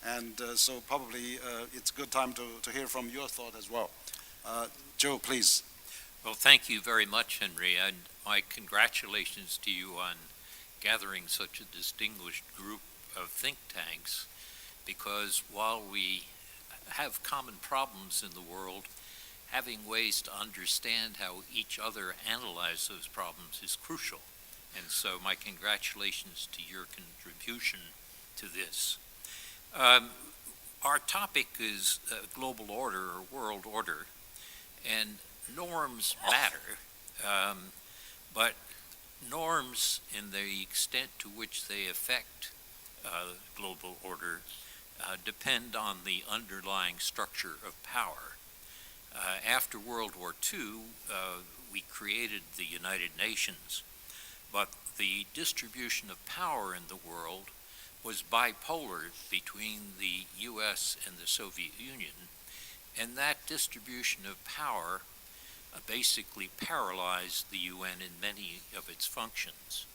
And so probably it's a good time to hear from your thought as well. Joe, please. Well, thank you very much, Henry, and my congratulations to you on gathering such a distinguished group of think tanks, because while we have common problems in the world, having ways to understand how each other analyze those problems is crucial. And so my congratulations to your contribution to this. Our topic is global order or world order, and norms matter, but norms in the extent to which they affect global order depend on the underlying structure of power. After World War II, we created the United Nations, but the distribution of power in the world was bipolar between the US and the Soviet Union, and that distribution of power basically paralyzed the UN in many of its functions.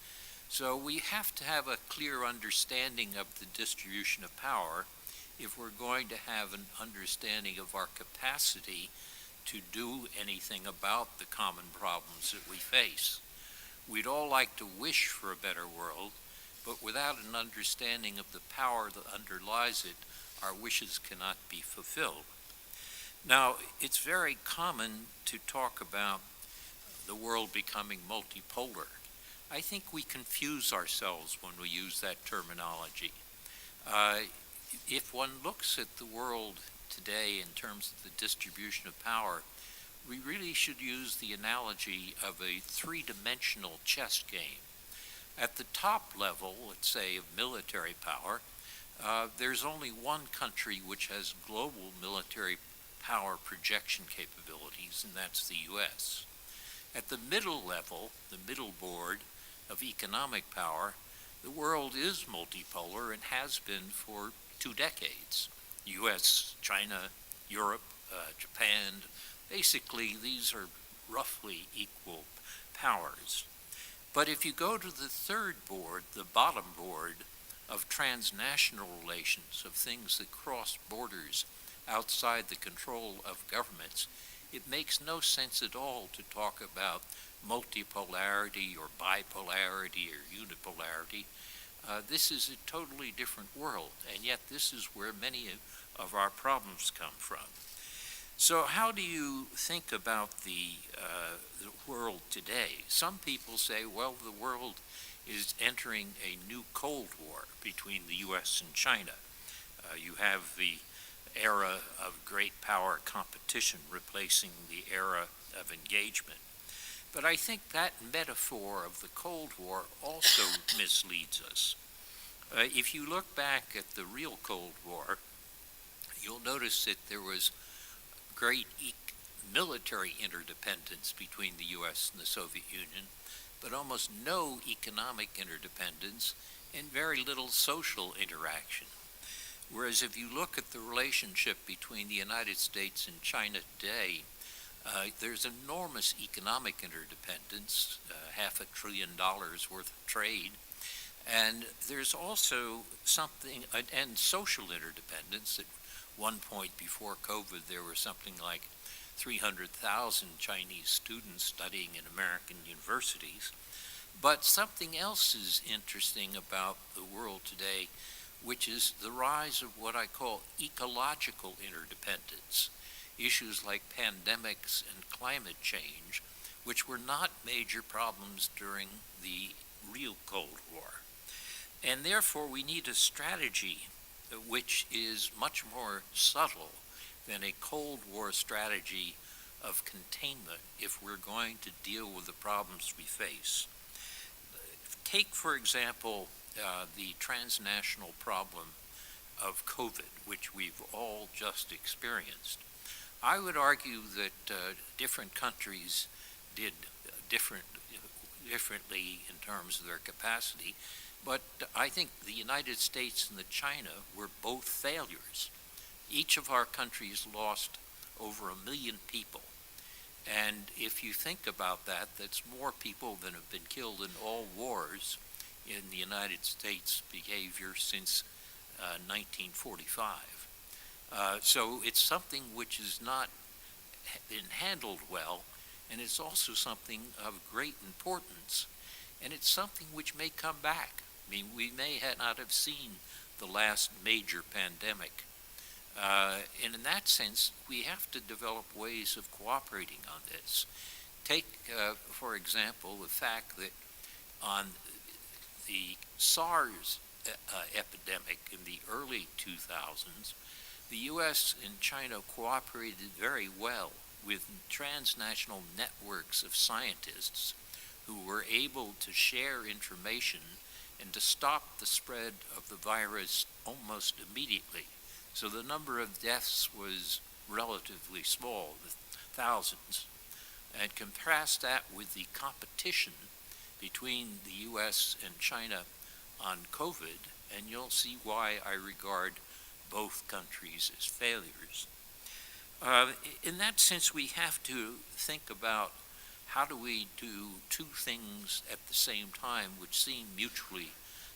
So we have to have a clear understanding of the distribution of power if we're going to have an understanding of our capacity to do anything about the common problems that we face. We'd all like to wish for a better world, but without an understanding of the power that underlies it, our wishes cannot be fulfilled. Now, it's very common to talk about the world becoming multipolar. I think we confuse ourselves when we use that terminology. If one looks at the world today in terms of the distribution of power, we really should use the analogy of a three-dimensional chess game. At the top level, let's say, of military power, there's only one country which has global military power projection capabilities, and that's the US. At the middle level, the middle board of economic power, the world is multipolar and has been for 2 decades. US, China, Europe, Japan, basically these are roughly equal powers. But if you go to the third board, the bottom board of transnational relations, of things that cross borders outside the control of governments, it makes no sense at all to talk about multipolarity or bipolarity or unipolarity. This is a totally different world, and yet this is where many of our problems come from. So how do you think about the world today? Some people say, well, the world is entering a new Cold War between the US and China. You have the era of great power competition replacing the era of engagement. But I think that metaphor of the Cold War also misleads us. If you look back at the real Cold War, you'll notice that there was great military interdependence between the US and the Soviet Union, but almost no economic interdependence and very little social interaction. Whereas if you look at the relationship between the United States and China today, there's enormous economic interdependence, $500 billion worth of trade, and there's also something, and social interdependence. At one point before COVID, there were something like 300,000 Chinese students studying in American universities. But something else is interesting about the world today, which is the rise of what I call ecological interdependence. Issues like pandemics and climate change, which were not major problems during the real Cold War. And therefore we need a strategy which is much more subtle than a Cold War strategy of containment if we're going to deal with the problems we face. Take, for example, the transnational problem of COVID, which we've all just experienced. I would argue that different countries did differently in terms of their capacity, but I think the United States and China were both failures. Each of our countries lost over 1 million people. And if you think about that, that's more people than have been killed in all wars in the United States behavior since 1945. So it's something which has not been handled well, and it's also something of great importance, and it's something which may come back. I mean, we may not have seen the last major pandemic. And in that sense, we have to develop ways of cooperating on this. Take, for example, the fact that on the SARS epidemic in the early 2000s, the U.S. and China cooperated very well with transnational networks of scientists who were able to share information and to stop the spread of the virus almost immediately. So the number of deaths was relatively small, thousands. And contrast that with the competition between the U.S. and China on COVID, and you'll see why I regard both countries as failures. In that sense, we have to think about how do we do two things at the same time which seem mutually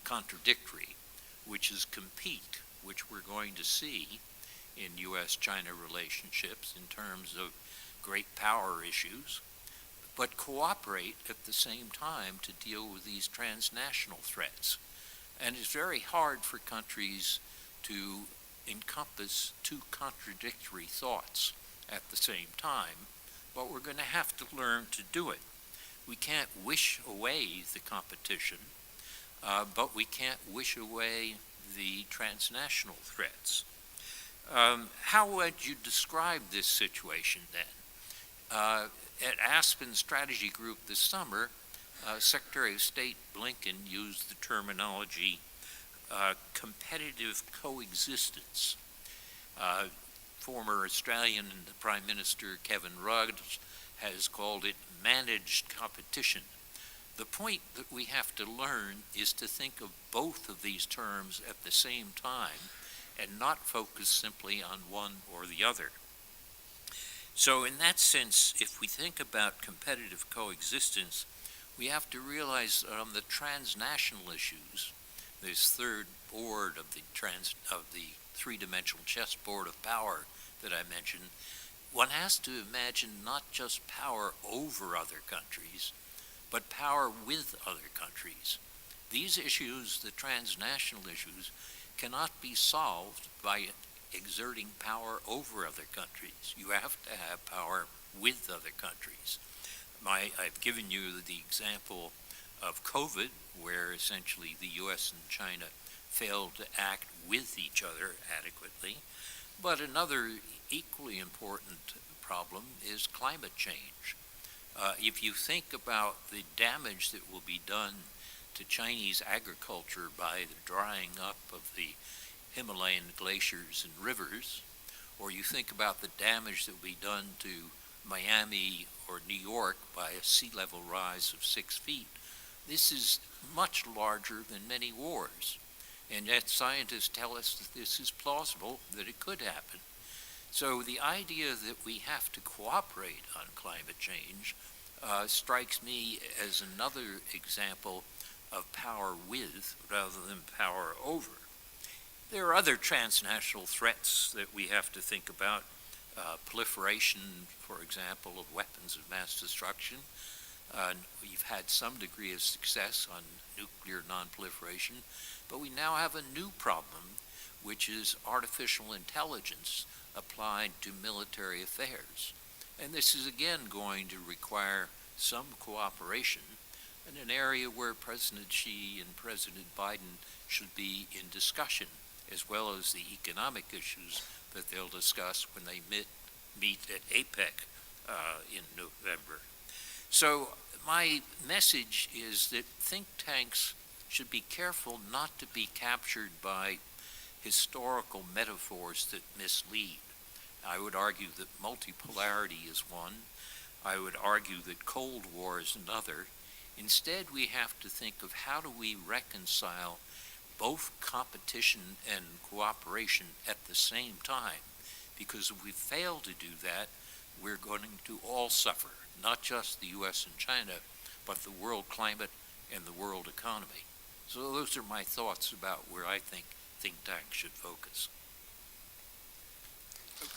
contradictory, which is compete, which we're going to see in U.S.-China relationships in terms of great power issues, but cooperate at the same time to deal with these transnational threats. And it's very hard for countries to encompass two contradictory thoughts at the same time, but we're going to have to learn to do it. We can't wish away the competition, but we can't wish away the transnational threats. How would you describe this situation then? At Aspen Strategy Group this summer, Secretary of State Blinken used the terminology competitive coexistence. Former Australian Prime Minister Kevin Rudd has called it managed competition. The point that we have to learn is to think of both of these terms at the same time and not focus simply on one or the other. So in that sense, if we think about competitive coexistence, we have to realize that on the transnational issues, this third board of the three-dimensional chessboard of power that I mentioned, one has to imagine not just power over other countries, but power with other countries. These issues, the transnational issues, cannot be solved by exerting power over other countries. You have to have power with other countries. I've given you the example of COVID, where essentially the U.S. and China failed to act with each other adequately. But another equally important problem is climate change. If you think about the damage that will be done to Chinese agriculture by the drying up of the Himalayan glaciers and rivers, or you think about the damage that will be done to Miami or New York by a sea level rise of 6 feet, this is much larger than many wars. And yet scientists tell us that this is plausible, that it could happen. So the idea that we have to cooperate on climate change strikes me as another example of power with rather than power over. There are other transnational threats that we have to think about. Proliferation, for example, of weapons of mass destruction. We've had some degree of success on nuclear non-proliferation, but we now have a new problem, which is artificial intelligence applied to military affairs. And this is again going to require some cooperation in an area where President Xi and President Biden should be in discussion, as well as the economic issues that they'll discuss when they meet at APEC in November. So my message is that think tanks should be careful not to be captured by historical metaphors that mislead. I would argue that multipolarity is one. I would argue that Cold War is another. Instead, we have to think of how do we reconcile both competition and cooperation at the same time, because if we fail to do that, we're going to all suffer, not just the U.S. and China, but the world climate and the world economy. So those are my thoughts about where I think think tank should focus.